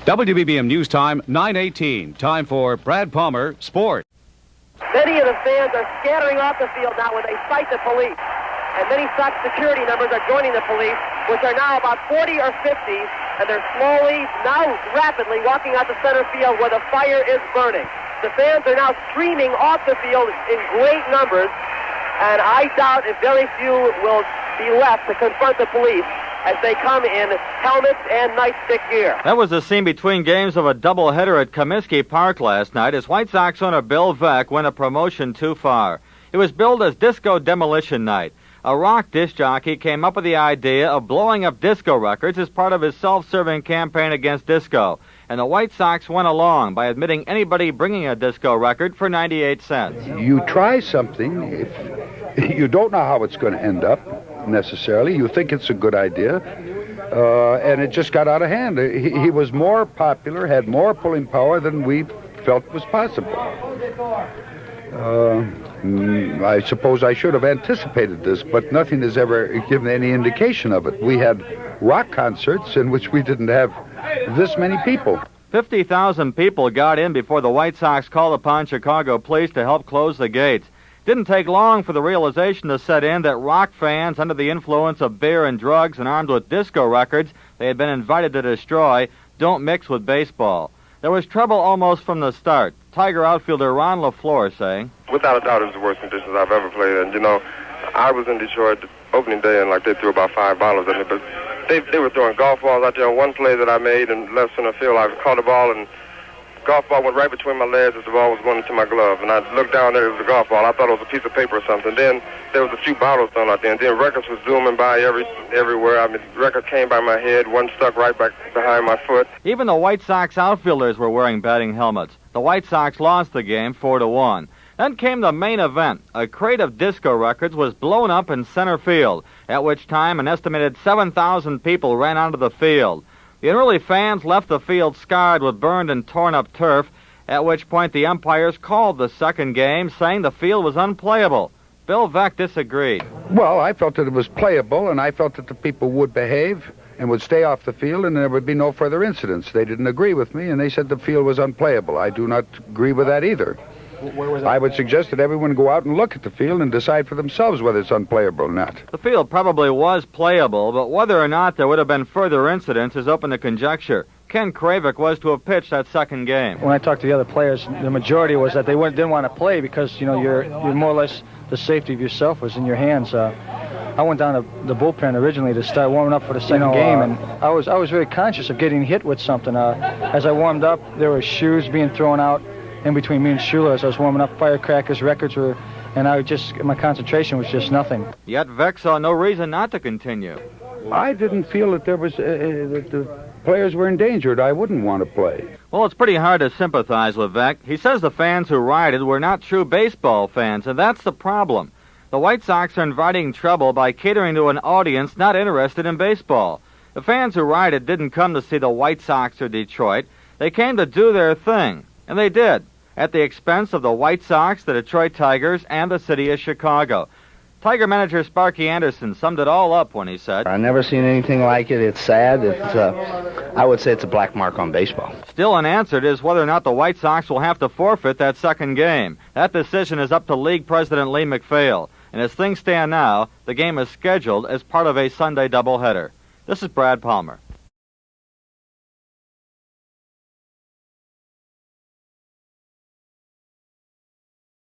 WBBM News Time, 9:18. Time for Brad Palmer, Sport. Many of the fans are scattering off the field now when they fight the police. And many Sox security members are joining the police, which are now about 40 or 50, and they're slowly, now rapidly, walking out the center field where the fire is burning. The fans are now streaming off the field in great numbers, and I doubt if very few will be left to confront the police as they come in helmets and nightstick gear. That was the scene between games of a doubleheader at Comiskey Park last night as White Sox owner Bill Veeck went a promotion too far. It was billed as Disco Demolition Night. A rock disc jockey came up with the idea of blowing up disco records as part of his self-serving campaign against disco, and the White Sox went along by admitting anybody bringing a disco record for 98 cents. You try something, if you don't know how it's going to end up, necessarily. You think it's a good idea, and it just got out of hand. He was more popular, had more pulling power than we felt was possible. I suppose I should have anticipated this, but nothing has ever given any indication of it. We had rock concerts in which we didn't have this many people. 50,000 people got in before the White Sox called upon Chicago police to help close the gates. Didn't take long for the realization to set in that rock fans under the influence of beer and drugs and armed with disco records they had been invited to destroy don't mix with baseball. There was trouble almost from the start. Tiger outfielder Ron LaFleur saying, "Without a doubt, it was the worst conditions I've ever played in. You know, I was in Detroit opening day, and they threw about 5 bottles at me, but they were throwing golf balls out there. On one play that I made in left center field, I caught a ball, and golf ball went right between my legs as the ball was going into my glove. And I looked down there, it was a golf ball. I thought it was a piece of paper or something. Then there was a few bottles thrown out there, and then records was zooming by everywhere. I mean, records came by my head, one stuck right back behind my foot." Even the White Sox outfielders were wearing batting helmets. The White Sox lost the game 4-1. Then came the main event. A crate of disco records was blown up in center field, at which time an estimated 7,000 people ran onto the field. The unruly fans left the field scarred with burned and torn up turf, at which point the umpires called the second game, saying the field was unplayable. Bill Veeck disagreed. Well, I felt that it was playable, and I felt that the people would behave and would stay off the field, and there would be no further incidents. They didn't agree with me, and they said the field was unplayable. I do not agree with that either. I would suggest that everyone go out and look at the field and decide for themselves whether it's unplayable or not. The field probably was playable, but whether or not there would have been further incidents is open to conjecture. Ken Kravick was to have pitched that second game. When I talked to the other players, the majority was that they didn't want to play because, you're more or less the safety of yourself was in your hands. I went down to the bullpen originally to start warming up for the second game, and I was very conscious of getting hit with something. As I warmed up, there were shoes being thrown out in between me and Schuler as I was warming up. Firecrackers, records were, and my concentration was just nothing. Yet Veeck saw no reason not to continue. I didn't feel that there was that the players were endangered. I wouldn't want to play. Well, it's pretty hard to sympathize with Veeck. He says the fans who rioted were not true baseball fans, and that's the problem. The White Sox are inviting trouble by catering to an audience not interested in baseball. The fans who rioted didn't come to see the White Sox or Detroit. They came to do their thing, and they did, at the expense of the White Sox, the Detroit Tigers, and the city of Chicago. Tiger manager Sparky Anderson summed it all up when he said, "I've never seen anything like it. It's sad. I would say it's a black mark on baseball." Still unanswered is whether or not the White Sox will have to forfeit that second game. That decision is up to League President Lee MacPhail. And as things stand now, the game is scheduled as part of a Sunday doubleheader. This is Brad Palmer.